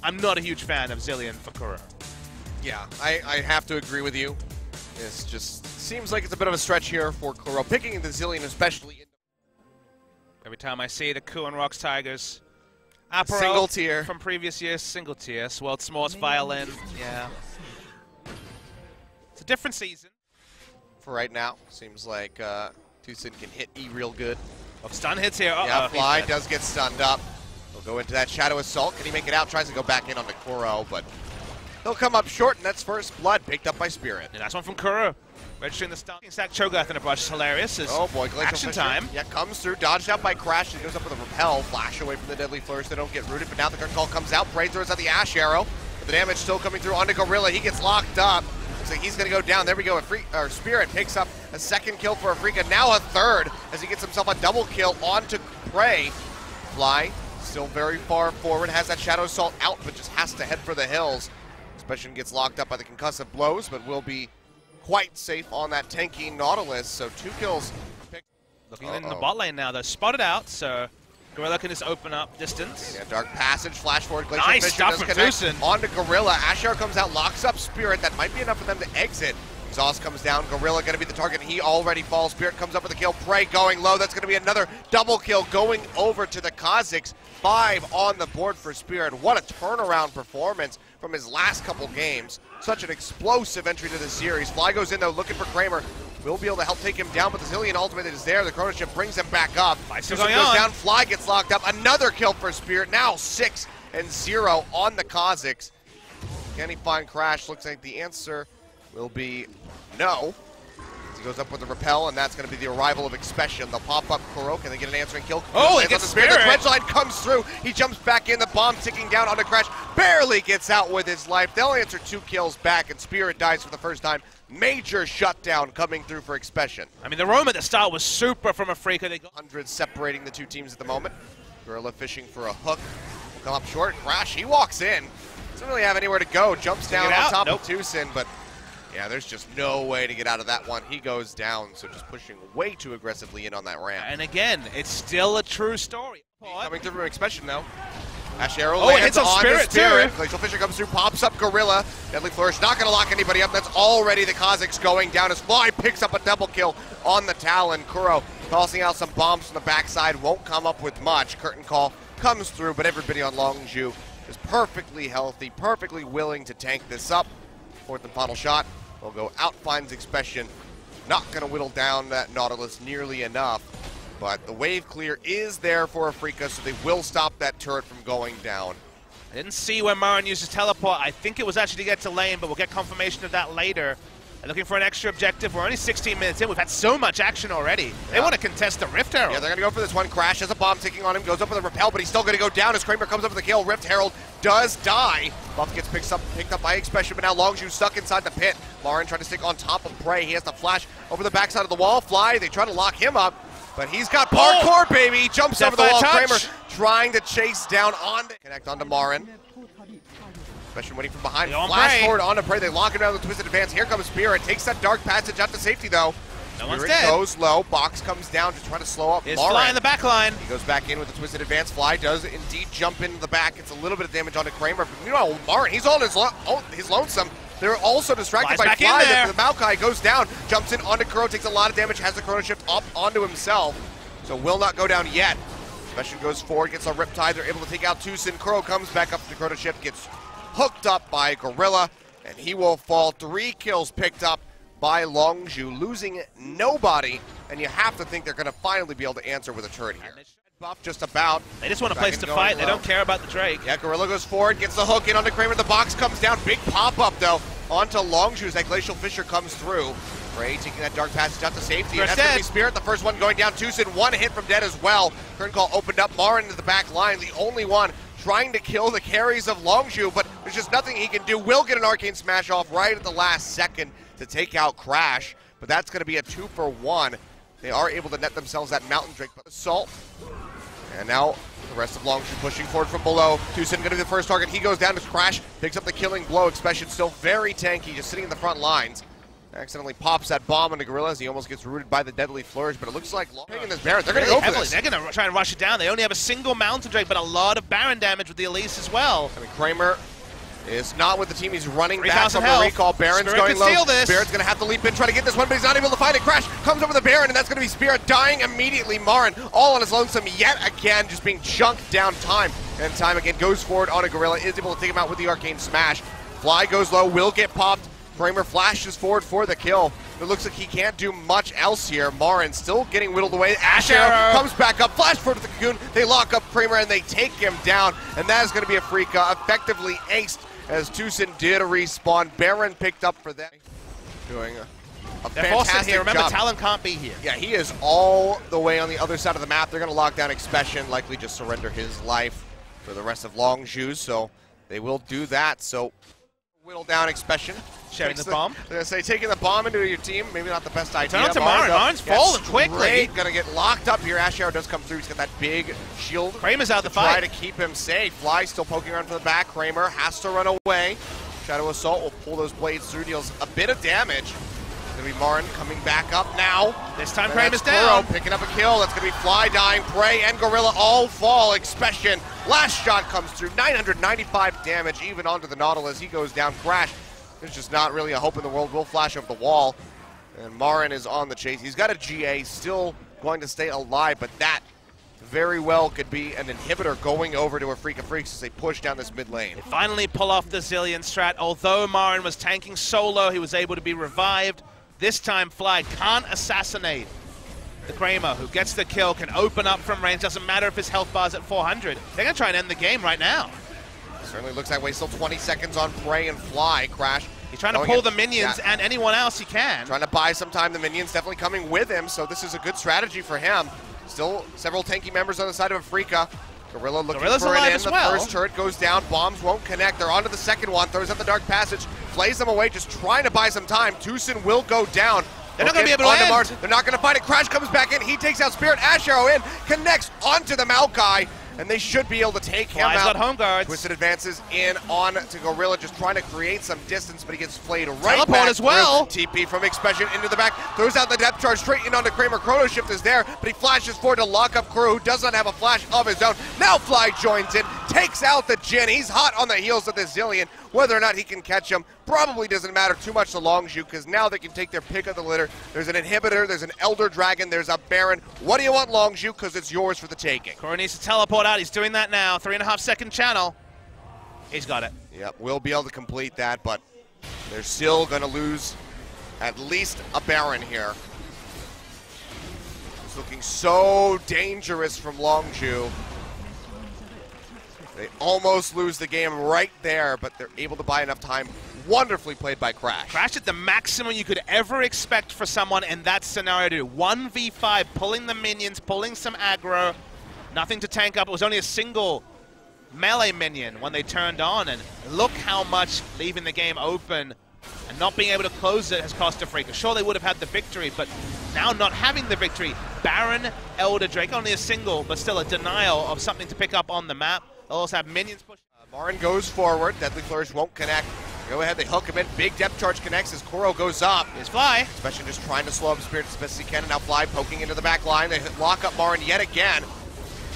I'm not a huge fan of Zilean for Kuro. Yeah, I have to agree with you. It just seems like it's a bit of a stretch here for Kuro, picking the Zilean especially. Every time I see the Ku and Rocks Tigers. Apparel Single tier. from previous years, single tier. World S'mores Violin, yeah. It's a different season. For right now, seems like Tucson can hit E real good. Oh, stun hits here. Yeah, Fly does get stunned up. He'll go into that Shadow Assault. Can he make it out? Tries to go back in onto Kuro, but he'll come up short, and that's first blood picked up by Spirit. And that's one from Kuro. Registering the stun. Stack Cho'Gath in a brush is hilarious. Oh boy, Glacial action Fisher. time. Yeah, comes through, dodged out by Crash, and goes up with a repel. Flash away from the Deadly Flourish. They don't get rooted, but now the curtain call comes out. Prey throws out the Ash Arrow. But the damage still coming through onto Gorilla. He gets locked up. Looks like he's going to go down. There we go. Spirit picks up a second kill for Afreeca. Now a third as he gets himself a double kill onto Prey. Fly still very far forward. Has that Shadow Assault out, but just has to head for the hills. Expression gets locked up by the concussive blows, but will be quite safe on that tanky Nautilus. So 2 kills. Looking in the bot lane now, though. Spotted out, so Gorilla can just open up distance. Yeah, Dark Passage, flash forward, Glacial Nice Fisher stuff does from connect Tucson. onto Gorilla. Asher comes out, locks up Spirit. That might be enough for them to exit. Exhaust comes down, Gorilla gonna be the target. He already falls. Spirit comes up with a kill. Prey going low. That's gonna be another double kill going over to the Kazakhs. 5 on the board for Spirit. What a turnaround performance from his last couple games. Such an explosive entry to the series. Fly goes in though, looking for Kramer. Will be able to help take him down, but the Zilean ultimate is there. The Chrono Shift brings him back up. Tucson goes down, Fly gets locked up. Another kill for Spirit. Now 6-0 on the Kazakhs. Can he find Crash? Looks like the answer will be no. He goes up with the repel, and that's going to be the arrival of Expression. They'll pop up Kuro. Can they get an answering kill? Oh, he gets Spirit. The Dredge line comes through. He jumps back in. The bomb ticking down onto Crash. Barely gets out with his life. They'll answer 2 kills back, and Spirit dies for the first time. Major shutdown coming through for Expression. I mean, the roam at the start was super from Afreeca. They got 100 separating the 2 teams at the moment. Gorilla fishing for a hook. Will come up short. Crash, he walks in. Doesn't really have anywhere to go. Jumps down on top of Tucson, but yeah, there's just no way to get out of that one. He goes down, so just pushing way too aggressively in on that ramp. And again, it's still a true story. Coming through from Expression now. Ash Arrow it hits on Spirit too. Glacial Fisher comes through, pops up Gorilla. Deadly Flourish not going to lock anybody up. That's already the Kazakhs going down as Fly picks up a double kill on the Talon. Kuro tossing out some bombs from the backside. Won't come up with much. Curtain call comes through, but everybody on LongZhu is perfectly healthy, perfectly willing to tank this up. 4th and final shot. Will go out, finds Expression. Not going to whittle down that Nautilus nearly enough. But the wave clear is there for Afreeca, so they will stop that turret from going down. I didn't see when Marin used his teleport. I think it was actually to get to lane, but we'll get confirmation of that later. They're looking for an extra objective. We're only 16 minutes in. We've had so much action already. They want to contest the Rift Herald. Yeah, they're going to go for this one. Crash has a bomb ticking on him, goes up with a repel, but he's still going to go down as Kramer comes up with a kill. Rift Herald does die. Buff gets picked up by Expression, but now LongZhu stuck inside the pit. Marin trying to stick on top of Prey. He has to flash over the backside of the wall. Fly, they try to lock him up, but he's got parkour, baby. He jumps over the wall. Kramer trying to chase down connect onto Marin. Expression waiting from behind. Flash forward onto Prey. They lock it down with the Twisted Advance. Here comes Spirit. Takes that Dark Passage out to safety, though. No one's Spirit dead. Goes low. Box comes down to try to slow up Marin. Fly in the back line. He goes back in with the Twisted Advance. Fly does indeed jump into the back. It's a little bit of damage onto Kramer. But meanwhile, Marin, he's on his lonesome. They're also distracted by Fly. The Maokai goes down, jumps in onto Kuro, takes a lot of damage, has the Chrono Shift up onto himself. So will not go down yet. Expression goes forward, gets a Riptide. They're able to take out Tucson. Kuro comes back up to the Chrono Shift, gets hooked up by Gorilla, and he will fall. 3 kills picked up by LongZhu, losing nobody, and you have to think they're going to finally be able to answer with a turret here. Buff just about. They just want a place to fight. They don't care about the Drake. Yeah, Gorilla goes forward, gets the hook in onto Kramer. The box comes down. Big pop-up, though, onto LongZhu as that Glacial Fisher comes through. Prey taking that Dark Passage out to safety. And that's going to be Spirit, the first one going down. Tucson, 1 hit from dead as well. Curtain call opened up. Marin into the back line, the only one trying to kill the carries of LongZhu, but there's just nothing he can do. Will get an Arcane Smash off right at the last second to take out Crash, but that's going to be a 2-for-1. They are able to net themselves that Mountain Drake, but Assault. And now the rest of LongZhu pushing forward from below. Tucson going to be the first target. He goes down to Crash, picks up the killing blow. Expression still very tanky, just sitting in the front lines. Accidentally pops that bomb into Gorilla as he almost gets rooted by the deadly flourish, but it looks like picking this Baron. They're going to go for this. They're going to try and rush it down. They only have a single Mountain Drake, but a lot of Baron damage with the Elise as well. I mean, Kramer is not with the team. He's running back from the health. recall. Baron's Spirit going low. This. Spirit's going to have to leap in, try to get this one, but he's not able to find it. Crash comes over the Baron, and that's going to be Spirit dying immediately. Marin all on his lonesome yet again, just being chunked down time and time again. Goes forward on a Gorilla, is able to take him out with the Arcane Smash. Fly goes low, will get popped. Kramer flashes forward for the kill. It looks like he can't do much else here. Marin still getting whittled away. Ash Arrow comes back up, flash forward to the Cocoon. They lock up Kramer and they take him down. And that is going to be Afreeca effectively aced as Tucson did a respawn. Baron picked up for them. Doing a fantastic here. Remember, job. Talon can't be here. Yeah, he is all the way on the other side of the map. They're going to lock down Expression, likely just surrender his life for the rest of LongZhu. So they will do that. So whittle down Expression. Sharing the bomb. I was going to say, taking the bomb into your team, maybe not the best idea. Turn on to Marin. Marin's falling quickly. Going to get locked up here. Ash Arrow does come through. He's got that big shield. Kramer's out the fight. fight. Try to keep him safe. Fly still poking around from the back. Kramer has to run away. Shadow Assault will pull those blades through, deals a bit of damage. It's going to be Marin coming back up now. This time Kramer's down. Picking up a kill. That's going to be Fly dying. Prey and Gorilla all fall. Expression. Last shot comes through. 995 damage even onto the Nautilus. He goes down. Crash. There's just not really a hope in the world. Will flash over the wall. And Marin is on the chase. He's got a GA, still going to stay alive, but that very well could be an inhibitor going over to Afreeca Freecs as they push down this mid lane. They finally pull off the Zillion strat. Although Marin was tanking solo, he was able to be revived. This time Fly can't assassinate the Kramer, who gets the kill, can open up from range. Doesn't matter if his health bar's at 400. They're going to try and end the game right now. Certainly looks that way. Still 20 seconds on Prey and Fly. Crash. He's trying to pull the minions and anyone else he can. Trying to buy some time. The minions definitely coming with him, so this is a good strategy for him. Still several tanky members on the side of Afreeca. Gorilla looking for it in. The first turret goes down. Bombs won't connect. They're onto the second one. Throws out the Dark Passage. Flays them away, just trying to buy some time. Tucson will go down. They're not going to be able to end. Mars. They're not going to find it. Crash comes back in. He takes out Spirit. Ash Arrow in. Connects onto the Maokai. And they should be able to take him out. Got home guards. Twisted advances in on to Gorilla, just trying to create some distance, but he gets flayed right Teleport back as well. TP from Expression into the back, throws out the depth charge straight in onto Kramer. Chrono Shift is there, but he flashes forward to lock up Kuro, who does not have a flash of his own. Now Fly joins in, takes out the Jhin. He's hot on the heels of this Zillion. Whether or not he can catch him probably doesn't matter too much to LongZhu, because now they can take their pick of the litter. There's an inhibitor, there's an Elder Dragon, there's a Baron. What do you want, LongZhu? Because it's yours for the taking. Kuro needs to teleport out. He's doing that now. 3.5 second channel. He's got it. Yep, we'll be able to complete that, but they're still going to lose at least a Baron here. It's looking so dangerous from LongZhu. They almost lose the game right there, but they're able to buy enough time. Wonderfully played by Crash. Crash at the maximum you could ever expect for someone in that scenario to do. 1v5, pulling the minions, pulling some aggro. Nothing to tank up. It was only a single melee minion when they turned on, and look how much leaving the game open and not being able to close it has cost Afreeca. Sure, they would have had the victory, but now not having the victory. Baron, Elder Drake, only a single, but still a denial of something to pick up on the map. They'll also have minions push. Marin goes forward. Deadly Flourish won't connect. Go ahead, they hook him in. Big depth charge connects as Kuro goes up. Here's Fly. Especially just trying to slow up Spirit as best as he can. And now Fly poking into the back line. They lock up Marin yet again.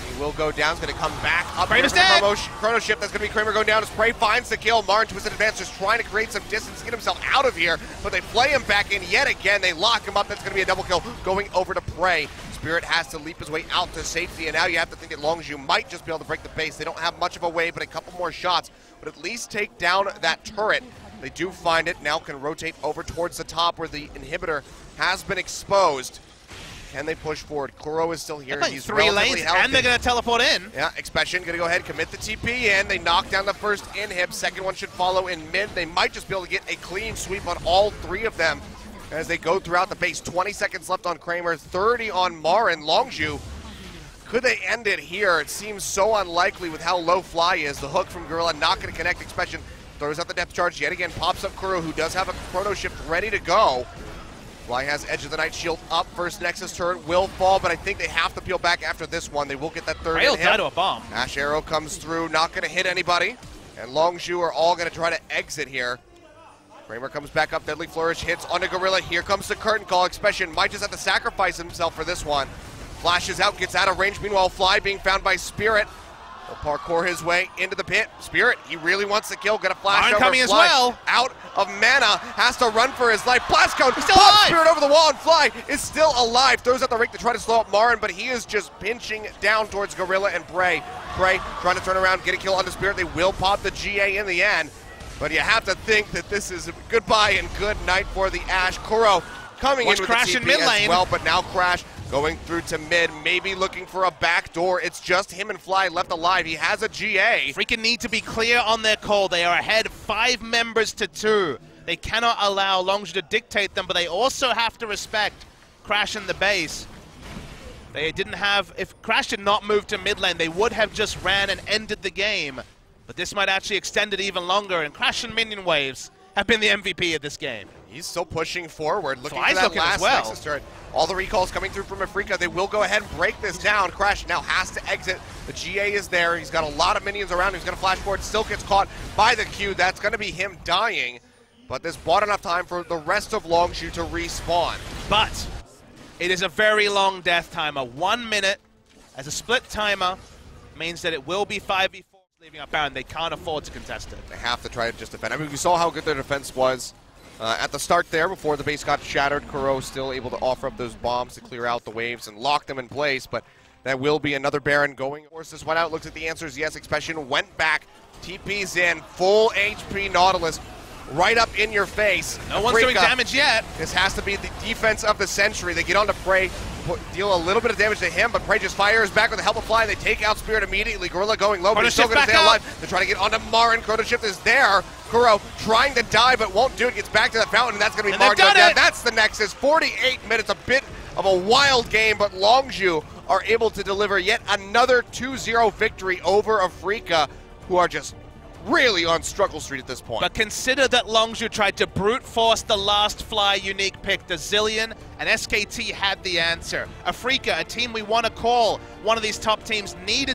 He will go down. He's going to come back up. Kramer's dead. Chrono Shift. That's going to be Kramer going down. Spray finds the kill. Marin Twisted Advance just trying to create some distance to get himself out of here. But they play him back in yet again. They lock him up. That's going to be a double kill going over to Prey. Spirit has to leap his way out to safety, and now you have to think that LongZhu might just be able to break the base. They don't have much of a way, but a couple more shots would at least take down that turret. They do find it, now can rotate over towards the top where the inhibitor has been exposed. Can they push forward? Kuro is still here. He's 3 lanes, healthy. and they're going to teleport in. Yeah, Expression going to go ahead, commit the TP in. They knock down the first inhib. Second one should follow in mid. They might just be able to get a clean sweep on all 3 of them as they go throughout the base. 20 seconds left on Kramer, 30 on Marin. LongZhu, could they end it here? It seems so unlikely with how low Fly is. The hook from Gorilla not going to connect. Expression throws out the depth charge yet again, pops up Kuro, who does have a Chrono Shift ready to go. Fly has Edge of the Night shield up. First Nexus turret will fall, but I think they have to peel back after this one. They will get that third hit. Die to a bomb. Ash Arrow comes through, not going to hit anybody. And LongZhu are all going to try to exit here. Kramer comes back up, deadly flourish hits onto Gorilla. Here comes the curtain call. Expression might just have to sacrifice himself for this one. Flashes out, gets out of range. Meanwhile, Fly being found by Spirit. He'll parkour his way into the pit. Spirit, he really wants the kill. Gonna flash over. Coming Fly as well. Out of mana, has to run for his life. Blast cone, still alive. Spirit over the wall, and Fly is still alive. Throws out the rake to try to slow up Marin, but he is just pinching down towards Gorilla and Prey. Prey trying to turn around, get a kill onto Spirit. They will pop the GA in the end, but you have to think that this is a goodbye and good night for the Ashe. Kuro coming in with Crash the in TP mid as lane. well, but now Crash going through to mid, maybe looking for a back door. It's just him and Fly left alive. He has a GA. Freaking need to be clear on their call. They are ahead 5 members to 2. They cannot allow LongZhu to dictate them, but they also have to respect Crash in the base. They didn't have, if Crash did not move to mid lane, they would have just ran and ended the game. But this might actually extend it even longer, and Crash and minion waves have been the MVP of this game. He's still pushing forward, looking Fly's for that looking as last well. Nexus turret. All the recalls coming through from Afreeca. They will go ahead and break this down. Crash now has to exit. The GA is there. He's got a lot of minions around him. He's going to flash forward. Still gets caught by the Q. That's going to be him dying. But this bought enough time for the rest of LongZhu to respawn. But it is a very long death timer. 1 minute as a split timer means that it will be 5v4 leaving up Baron. They can't afford to contest it. They have to try to just defend. I mean, we saw how good their defense was at the start there before the base got shattered. Kuro still able to offer up those bombs to clear out the waves and lock them in place, but that will be another Baron going. Of course, this one out looks at the answers. Yes, Expression went back, TP's in, full HP Nautilus right up in your face. No one's doing damage yet. This has to be the defense of the century. They get onto Prey, deal a little bit of damage to him, but Prey just fires back with the help of Fly. They take out Spirit immediately. Gorilla going low, but he's still going to stay alive. They're trying to get onto Marin. Chrono Shift is there. Kuro trying to die, but won't do it. Gets back to that fountain, and that's going to be Marin going down. That's the Nexus. 48 minutes, a bit of a wild game, but LongZhu are able to deliver yet another 2-0 victory over Afreeca, who are just really on struggle street at this point. But consider that LongZhu tried to brute force the last Fly unique pick, the Zillion, and SKT had the answer. Afreeca, a team we want to call one of these top teams, needed